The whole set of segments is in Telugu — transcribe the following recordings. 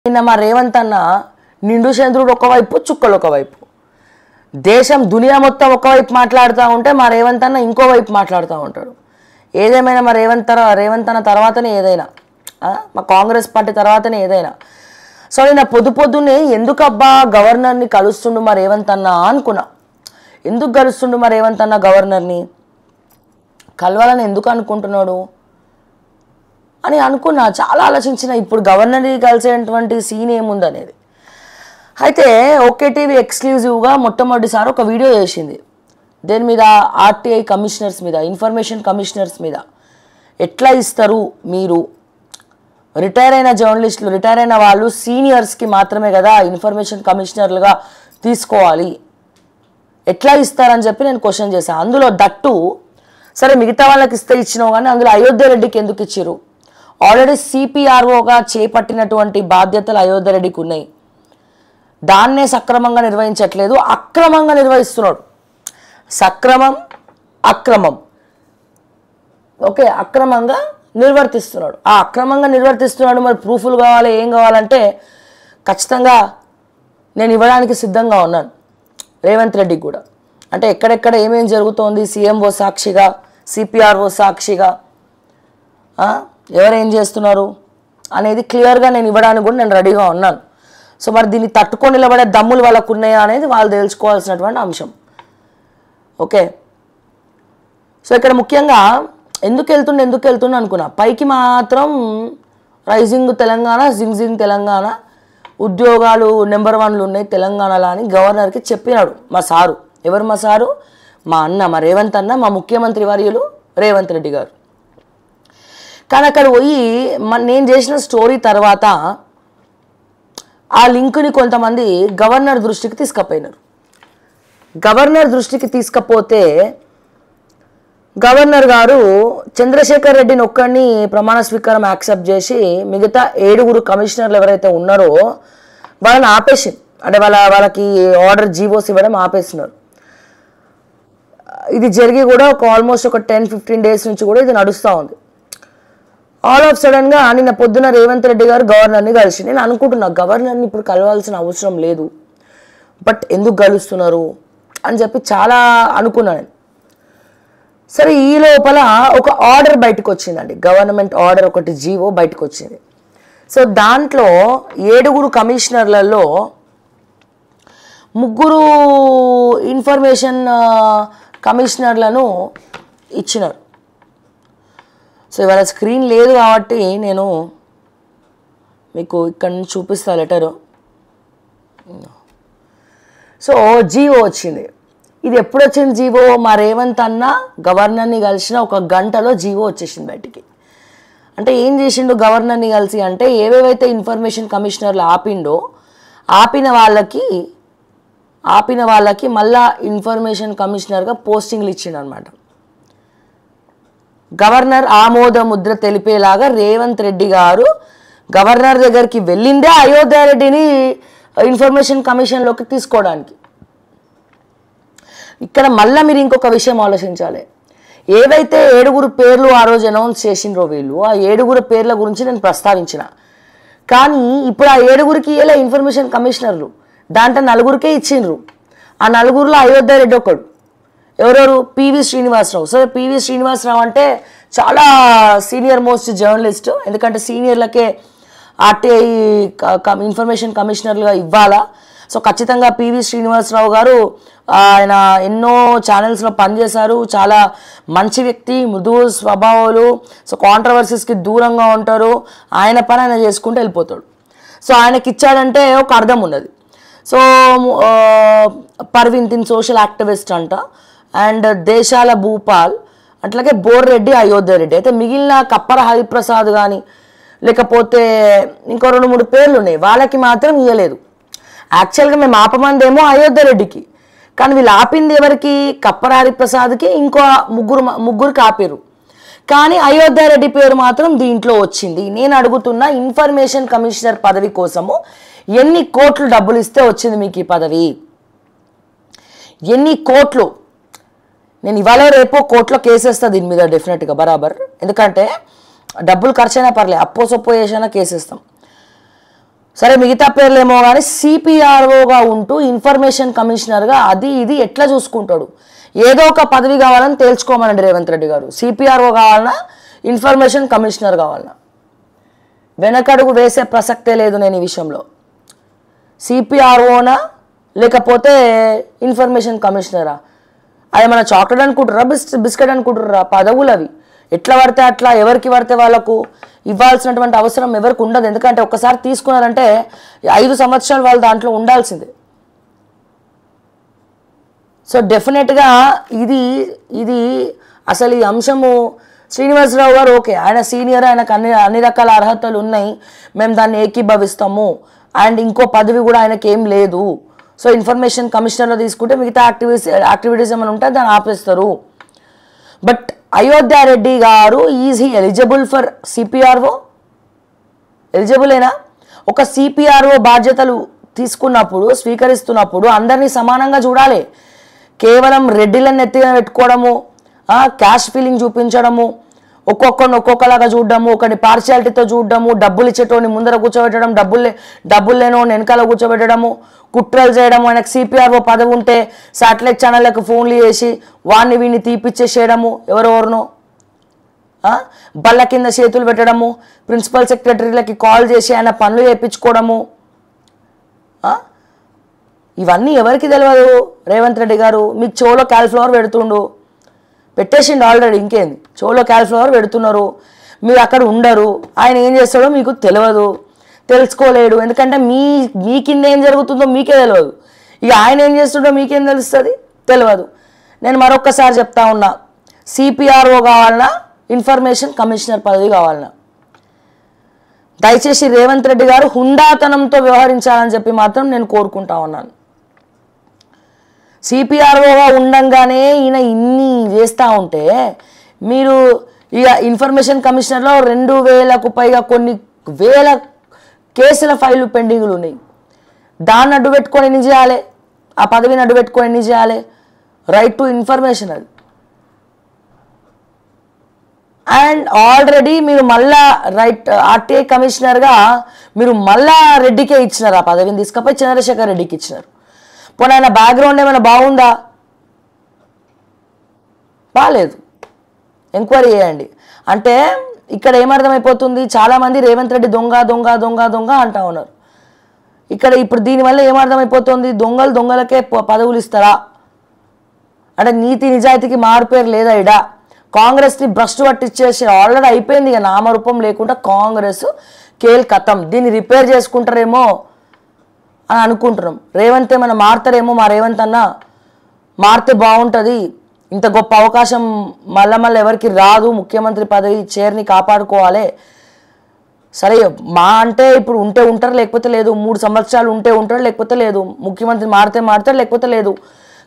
నిన్న మా రేవంత్ అన్న నిండు చంద్రుడు ఒకవైపు చుక్కలు ఒకవైపు దేశం దునియా మొత్తం ఒకవైపు మాట్లాడుతూ ఉంటే మా రేవంత్ అన్న ఇంకోవైపు మాట్లాడుతూ ఉంటాడు. ఏదేమైనా మా రేవంత్ అన్న తర్వాతనే ఏదైనా మా కాంగ్రెస్ పార్టీ తర్వాతనే ఏదైనా. సో నేను పొద్దున్నే ఎందుకబ్బా గవర్నర్ని కలుస్తుండు మా రేవంత్ అన్న అనుకున్నా. ఎందుకు కలుస్తుండు మా రేవంత్ అన్న గవర్నర్ని కలవాలని ఎందుకు అనుకుంటున్నాడు అని అనుకున్నా, చాలా ఆలోచించిన. ఇప్పుడు గవర్నర్ని కలిసేటువంటి సీన్ ఏముందనేది. అయితే ఓకే టీవీ ఎక్స్క్లూజివ్గా మొట్టమొదటిసారి ఒక వీడియో చేసింది. దేని మీద? ఆర్టీఐ కమిషనర్స్ మీద, ఇన్ఫర్మేషన్ కమిషనర్స్ మీద. ఎట్లా ఇస్తారు మీరు? రిటైర్ అయిన జర్నలిస్టులు, రిటైర్ అయిన వాళ్ళు సీనియర్స్కి మాత్రమే కదా ఇన్ఫర్మేషన్ కమిషనర్లుగా తీసుకోవాలి, ఎట్లా ఇస్తారని చెప్పి నేను క్వశ్చన్ చేశాను. అందులో దట్టు సరే మిగతా వాళ్ళకి ఇస్తే ఇచ్చినావు కానీ అందులో అయోధ్య రెడ్డికి ఎందుకు ఇచ్చిరు? ఆల్రెడీ సిపిఆర్ఓగా చేపట్టినటువంటి బాధ్యతలు అయోధ్య రెడ్డికి ఉన్నాయి. దాన్నే సక్రమంగా నిర్వహించట్లేదు, అక్రమంగా నిర్వహిస్తున్నాడు. సక్రమం అక్రమం ఓకే, అక్రమంగా నిర్వర్తిస్తున్నాడు. ఆ అక్రమంగా నిర్వర్తిస్తున్నాడు. మరి ప్రూఫ్లు కావాలి, ఏం కావాలంటే ఖచ్చితంగా నేను ఇవ్వడానికి సిద్ధంగా ఉన్నాను రేవంత్ రెడ్డికి కూడా. అంటే ఎక్కడెక్కడ ఏమేం జరుగుతోంది, సీఎంఓ సాక్షిగా, సిపిఆర్ఓ సాక్షిగా ఎవరేం చేస్తున్నారు అనేది క్లియర్గా నేను ఇవ్వడానికి కూడా నేను రెడీగా ఉన్నాను. సో మరి దీన్ని తట్టుకొని నిలబడే దమ్ములు వాళ్ళకు ఉన్నాయా అనేది వాళ్ళు తెలుసుకోవాల్సినటువంటి అంశం. ఓకే, సో ఇక్కడ ముఖ్యంగా ఎందుకు వెళ్తుండే అనుకున్నా. పైకి మాత్రం రైజింగ్ తెలంగాణ, జింగ్ తెలంగాణ, ఉద్యోగాలు నెంబర్ 1లు ఉన్నాయి తెలంగాణలో అని గవర్నర్కి చెప్పినాడు మా సారు. ఎవరు మా సారు? మా అన్న, మా రేవంత్ అన్న, మా ముఖ్యమంత్రి వర్యులు రేవంత్ రెడ్డి గారు. కానీ అక్కడ పోయి నేను చేసిన స్టోరీ తర్వాత ఆ లింకుని కొంతమంది గవర్నర్ దృష్టికి తీసుకుపోయినారు. గవర్నర్ దృష్టికి తీసుకపోతే గవర్నర్ గారు చంద్రశేఖర్ రెడ్డిని ఒక్కడిని ప్రమాణ స్వీకారం యాక్సెప్ట్ చేసి మిగతా 7 కమిషనర్లు ఎవరైతే ఉన్నారో వాళ్ళని ఆపేసి, అంటే వాళ్ళకి ఆర్డర్ జీవోస్ ఇవ్వడం ఆపేస్తున్నారు. ఇది జరిగి కూడా ఆల్మోస్ట్ ఒక 10-15 డేస్ నుంచి కూడా ఇది నడుస్తూ ఉంది. ఆల్ ఆఫ్ సడన్గా నిన్న పొద్దున రేవంత్ రెడ్డి గారు గవర్నర్ని కలిసి, నేను అనుకుంటున్నా గవర్నర్ని ఇప్పుడు కలవాల్సిన అవసరం లేదు, బట్ ఎందుకు కలుస్తున్నారు అని చెప్పి చాలా అనుకున్నాను నేను. సరే ఈ లోపల ఒక ఆర్డర్ బయటకు వచ్చిందండి, గవర్నమెంట్ ఆర్డర్, ఒకటి జీవో బయటకు వచ్చింది. సో దాంట్లో 7 కమిషనర్లలో 3 ఇన్ఫర్మేషన్ కమిషనర్లను ఇచ్చినారు. సో ఇవాళ స్క్రీన్ లేదు కాబట్టి నేను మీకు ఇక్కడ నుంచి చూపిస్తా లెటరు. సో జీవో వచ్చింది. ఇది ఎప్పుడు వచ్చింది జీవో? మా రేవంత్ అన్న గవర్నర్ని కలిసిన 1 గంటలో జీవో వచ్చేసింది బయటికి. అంటే ఏం చేసిండు గవర్నర్ని కలిసి అంటే, ఏవేవైతే ఇన్ఫర్మేషన్ కమిషనర్లు ఆపిండో ఆపిన వాళ్ళకి మళ్ళా ఇన్ఫర్మేషన్ కమిషనర్గా పోస్టింగ్లు ఇచ్చిండు అనమాట. గవర్నర్ ఆమోద ముద్ర తెలిపేలాగా రేవంత్ రెడ్డి గారు గవర్నర్ దగ్గరికి వెళ్ళిందే అయోధ్య రెడ్డిని ఇన్ఫర్మేషన్ కమిషన్లోకి తీసుకోవడానికి. ఇక్కడ మళ్ళీ మీరు ఇంకొక విషయం ఆలోచించాలి. ఏవైతే 7 పేర్లు ఆ రోజు అనౌన్స్ చేసిండ్రో వీళ్ళు, ఆ 7 పేర్ల గురించి నేను ప్రస్తావించిన. కానీ ఇప్పుడు ఆ 7కి ఇలా ఇన్ఫర్మేషన్ కమిషనర్లు, దాంట్లో 4కే ఇచ్చిండ్రు. ఆ 4లో అయోధ్య రెడ్డి ఒకడు. ఎవరెవరు? పివి శ్రీనివాసరావు. సరే పివి శ్రీనివాసరావు అంటే చాలా సీనియర్ మోస్ట్ జర్నలిస్ట్, ఎందుకంటే సీనియర్లకే ఆర్టీఐ ఇన్ఫర్మేషన్ కమిషనర్లుగా ఇవ్వాలా. సో ఖచ్చితంగా పివి శ్రీనివాసరావు గారు ఆయన ఎన్నో ఛానల్స్లో పనిచేశారు, చాలా మంచి వ్యక్తి, మృదు స్వభావాలు, సో కాంట్రవర్సీస్కి దూరంగా ఉంటారు, ఆయన పని ఆయన చేసుకుంటూ వెళ్ళిపోతాడు. సో ఆయనకి ఇచ్చాడంటే ఒక అర్థం ఉన్నది. సో పర్వీన్ తిన్ సోషల్ యాక్టివిస్ట్ అంట, అండ్ దేశాల భూపాల్, అట్లాగే బోర్రెడ్డి, అయోధ్య రెడ్డి. అయితే మిగిలిన కప్పర హరిప్రసాద్ కానీ లేకపోతే ఇంకో 2-3 పేర్లు ఉన్నాయి, వాళ్ళకి మాత్రం ఇవ్వలేదు. యాక్చువల్గా మేము ఆపమందేమో అయోధ్య రెడ్డికి, కానీ వీళ్ళు ఆపింది ఎవరికి? కప్పర హరిప్రసాద్కి, ఇంకో ముగ్గురికి ఆపారు. కానీ అయోధ్య రెడ్డి పేరు మాత్రం దీంట్లో వచ్చింది. నేను అడుగుతున్న ఇన్ఫర్మేషన్ కమిషనర్ పదవి కోసము ఎన్ని కోట్లు డబ్బులు ఇస్తే వచ్చింది మీకు ఈ పదవి? ఎన్ని కోట్లు? నేను ఇవాళ రేపో కోర్టులో కేసేస్తా దీని మీద డెఫినెట్గా బరాబర్. ఎందుకంటే డబ్బులు ఖర్చైనా పర్లేదు, అప్పో సొప్పో చేసైనా కేసేస్తాం. సరే మిగతా పేర్లేమో కానీ సిపిఆర్ఓగా ఉంటూ ఇన్ఫర్మేషన్ కమిషనర్గా అది ఇది ఎట్లా చూసుకుంటాడు? ఏదో ఒక పదవి కావాలని తేల్చుకోమనండి రేవంత్ రెడ్డి గారు. సిపిఆర్ఓ కావాలన్నా ఇన్ఫర్మేషన్ కమిషనర్ కావాలన్నా వెనకడుగు వేసే ప్రసక్తే లేదు నేను ఈ విషయంలో. సిపిఆర్ఓనా లేకపోతే ఇన్ఫర్మేషన్ కమిషనరా? అది మన చాక్లెట్ అనుకుంటారా బిస్కెట్ అనుకుంటారా? పదవులు అవి ఎట్లా పడితే అట్లా ఎవరికి పడితే వాళ్ళకు ఇవ్వాల్సినటువంటి అవసరం ఎవరికి ఉండదు. ఎందుకంటే ఒక్కసారి తీసుకున్నారంటే 5 సంవత్సరాలు వాళ్ళు దాంట్లో ఉండాల్సిందే. సో డెఫినెట్గా ఇది అసలు ఈ అంశము శ్రీనివాసరావు గారు ఓకే, ఆయన సీనియర్, ఆయనకు అన్ని రకాల అర్హతలు ఉన్నాయి, మేము దాన్ని ఏకీభవిస్తాము, అండ్ ఇంకో పదవి కూడా ఆయనకి ఏం లేదు. సో ఇన్ఫర్మేషన్ కమిషనర్లో తీసుకుంటే మిగతా యాక్టివిటీస్ ఏమైనా ఉంటే దాన్ని ఆపేస్తారు. బట్ అయోధ్య రెడ్డి గారు is he eligible for CPRO? ఎలిజిబులేనా? ఒక సిపిఆర్ఓ బాధ్యతలు తీసుకున్నప్పుడు స్వీకరిస్తున్నప్పుడు అందరినీ సమానంగా చూడాలి. కేవలం రెడ్డిలను ఎత్తిగా పెట్టుకోవడము, క్యాష్ ఫీలింగ్ చూపించడము, ఒక్కొక్కరిని ఒక్కొక్కలాగా చూడడము, ఒకటి పార్షియాలిటీతో చూడడము, డబ్బులు ఇచ్చేటోని ముందర కూర్చోబెట్టడం, డబ్బులు లేనోని వెనకాల కూర్చోబెట్టడము, కుట్రలు చేయడము. ఆయనకు సిపిఆర్ఓ పదవి ఉంటే శాటిలైట్ ఛానళ్ళకు ఫోన్లు చేసి వాడిని వీడిని తీపిచ్చేసేయడము, ఎవరెవరినో బల్ల కింద చేతులు పెట్టడము, ప్రిన్సిపల్ సెక్రటరీలకి కాల్ చేసి ఆయన పనులు చేయించుకోవడము. ఇవన్నీ ఎవరికి తెలియదు? రేవంత్ రెడ్డి గారు మీకు చెవులో క్యాలిఫ్లవర్ పెడుతుండు, పెట్టేసిండు ఆల్రెడీ. ఇంకేంది, చెవులో క్యాలిఫ్లవర్ పెడుతున్నారు, మీరు అక్కడ ఉండరు. ఆయన ఏం చేస్తాడో మీకు తెలియదు, తెలుసుకోలేడు. ఎందుకంటే మీ కింద ఏం జరుగుతుందో మీకే తెలియదు. ఇక ఆయన ఏం చేస్తుండో మీకేం తెలుస్తుంది? తెలియదు. నేను మరొక్కసారి చెప్తా ఉన్నా, సిపిఆర్ఓ కావాలన్నా ఇన్ఫర్మేషన్ కమిషనర్ పదవి కావాలన్నా దయచేసి రేవంత్ రెడ్డి గారు హుందాతనంతో వ్యవహరించాలని చెప్పి మాత్రం నేను కోరుకుంటా ఉన్నాను. సిపిఆర్ఓగా ఉండంగానే ఈయన ఇన్ని చేస్తూ ఉంటే మీరు ఇక ఇన్ఫర్మేషన్ కమిషనర్లో 2000కు పైగా కొన్ని వేల కేసుల ఫైళ్ళు పెండింగ్లు ఉన్నాయి. దాన్ని అడ్డు పెట్టుకొని ఎన్ని చేయాలి? ఆ పదవిని అడ్డు పెట్టుకొని ఎన్ని చేయాలి? రైట్ టు ఇన్ఫర్మేషన్ అది. అండ్ ఆల్రెడీ మీరు మళ్ళా ఆర్టీఐ కమిషనర్గా మీరు మళ్ళా రెడ్డికే ఇచ్చినారు ఆ పదవిని, తీసుకపోయి చంద్రశేఖర్ రెడ్డికి ఇచ్చినారు. పోనీ ఆయన బ్యాక్గ్రౌండ్ ఏమైనా బాగుందా? బాగాలేదు. ఎంక్వైరీ చేయండి. అంటే ఇక్కడ ఏమర్థమైపోతుంది, చాలామంది రేవంత్ రెడ్డి దొంగ దొంగ దొంగ దొంగ అంటా ఉన్నారు. ఇప్పుడు దీనివల్ల ఏమర్థమైపోతుంది, దొంగలకే పదవులు ఇస్తారా అంటే నీతి నిజాయితీకి మారుపేరు లేదా? ఇడా కాంగ్రెస్ని భ్రష్టు పట్టించేసి ఆల్రెడీ అయిపోయింది. ఇక నామరూపం లేకుండా కాంగ్రెస్ కేల్ కథం. దీన్ని రిపేర్ చేసుకుంటారేమో అని అనుకుంటున్నాం. రేవంత్ ఏమైనా మారుతారేమో, మా రేవంత్ అన్న మారితే బాగుంటుంది, ఇంత గొప్ప అవకాశం మళ్ళీ ఎవరికి రాదు, ముఖ్యమంత్రి పదవి చైర్ని కాపాడుకోవాలి. సరే మా అంటే ఇప్పుడు ఉంటే ఉంటారు, లేకపోతే లేదు. 3 సంవత్సరాలు ఉంటే ఉంటాడు, లేకపోతే లేదు. ముఖ్యమంత్రి మారితే మారుతాడు, లేకపోతే లేదు.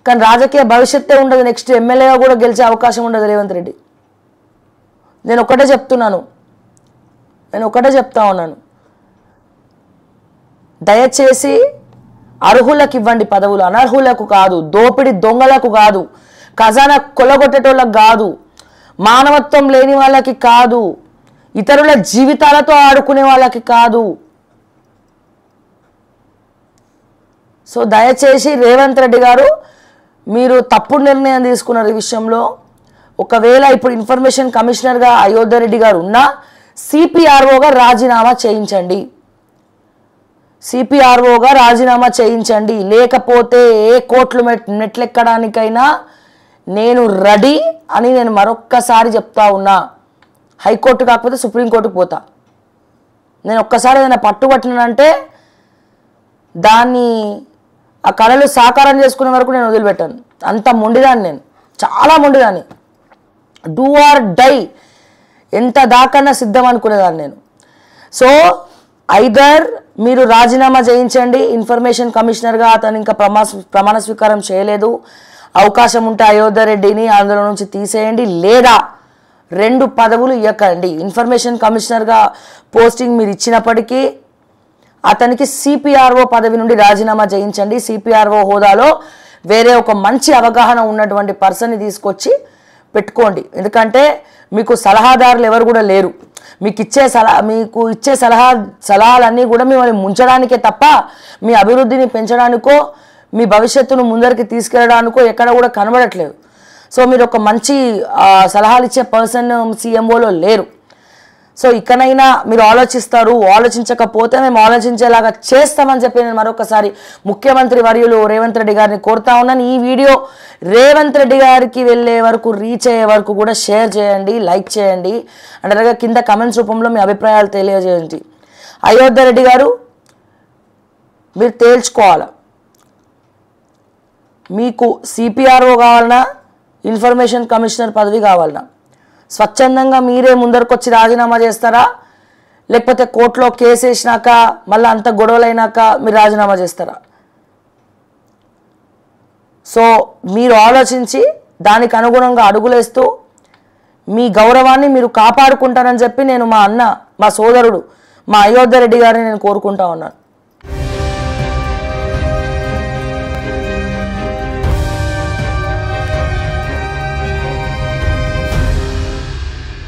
కానీ రాజకీయ భవిష్యత్తే ఉండదు. నెక్స్ట్ ఎమ్మెల్యేగా కూడా గెలిచే అవకాశం ఉండదు రేవంత్ రెడ్డి. నేను ఒకటే చెప్తా ఉన్నాను, దయచేసి అర్హులకు ఇవ్వండి పదవులు, అనర్హులకు కాదు, దోపిడి దొంగలకు కాదు, ఖజానా కొల్లగొట్టేటోళ్ళకు కాదు, మానవత్వం లేని వాళ్ళకి కాదు, ఇతరుల జీవితాలతో ఆడుకునే వాళ్ళకి కాదు. సో దయచేసి రేవంత్ రెడ్డి గారు మీరు తప్పుడు నిర్ణయం తీసుకున్నారు ఈ విషయంలో. ఒకవేళ ఇప్పుడు ఇన్ఫర్మేషన్ కమిషనర్గా అయోధ్య రెడ్డి గారు ఉన్నా సిపిఆర్ఓగా రాజీనామా చేయించండి. సిపిఆర్ఓగా రాజీనామా చేయించండి. లేకపోతే ఏ కోర్టులు మెట్లెక్కడానికైనా నేను రెడీ అని నేను మరొక్కసారి చెప్తా ఉన్నా. హైకోర్టు కాకపోతే సుప్రీంకోర్టుకు పోతా. నేను ఒక్కసారి ఏదైనా పట్టుబట్టినంటే దాన్ని ఆ కళలు సాకారం చేసుకునే వరకు నేను వదిలిపెట్టాను. అంత మొండిదాన్ని, నేను చాలా మొండిదాన్ని. డూ ఆర్ డై, ఎంత దాకన్నా సిద్ధం అనుకునేదాన్ని నేను. సో ఐదర్ మీరు రాజీనామా చేయించండి ఇన్ఫర్మేషన్ కమిషనర్గా, అతను ఇంకా ప్రమాణ స్వీకారం చేయలేదు, అవకాశం ఉంటే అయోధ్య రెడ్డిని అందులో నుంచి తీసేయండి, లేదా 2 పదవులు ఇవ్వకండి. ఇన్ఫర్మేషన్ కమిషనర్గా పోస్టింగ్ మీరు ఇచ్చినప్పటికీ అతనికి సిపిఆర్ఓ పదవి నుండి రాజీనామా చేయించండి. సిపిఆర్ఓ హోదాలో వేరే ఒక మంచి అవగాహన ఉన్నటువంటి పర్సన్ని తీసుకొచ్చి పెట్టుకోండి. ఎందుకంటే మీకు సలహాదారులు ఎవరు కూడా లేరు. మీకు ఇచ్చే సలహాలన్నీ కూడా మిమ్మల్ని ముంచడానికే తప్ప మీ అభివృద్ధిని పెంచడానికో మీ భవిష్యత్తును ముందరికి తీసుకెళ్ళడానికో ఎక్కడ కూడా కనబడట్లేదు. సో మీరు ఒక మంచి సలహాలు ఇచ్చే పర్సన్ సీఎంఓలో లేరు. సో ఇకనైనా మీరు ఆలోచిస్తారు, ఆలోచించకపోతే మేము ఆలోచించేలాగా చేస్తామని చెప్పి నేను మరొకసారి ముఖ్యమంత్రి వర్యులు రేవంత్ రెడ్డి గారిని కోరుతా ఉన్నాను. ఈ వీడియో రేవంత్ రెడ్డి గారికి వెళ్ళే వరకు, రీచ్ అయ్యే వరకు కూడా షేర్ చేయండి, లైక్ చేయండి, అండ్ అలాగే కింద కమెంట్స్ రూపంలో మీ అభిప్రాయాలు తెలియజేయండి. అయోధ్య రెడ్డి గారు, మీరు తేల్చుకోవాలి, మీకు సిపిఆర్ఓ కావాలన్నా ఇన్ఫర్మేషన్ కమిషనర్ పదవి కావాలన్నా స్వచ్ఛందంగా మీరే ముందరకొచ్చి రాజీనామా చేస్తారా, లేకపోతే కోర్టులో కేసు వేసినాక మళ్ళీ అంత గొడవలైనాక మీరు రాజీనామా చేస్తారా? సో మీరు ఆలోచించి దానికి అనుగుణంగా అడుగులేస్తూ మీ గౌరవాన్ని మీరు కాపాడుకుంటారని చెప్పి నేను మా సోదరుడు మా అయోధ్య రెడ్డి గారిని నేను కోరుకుంటా ఉన్నాను.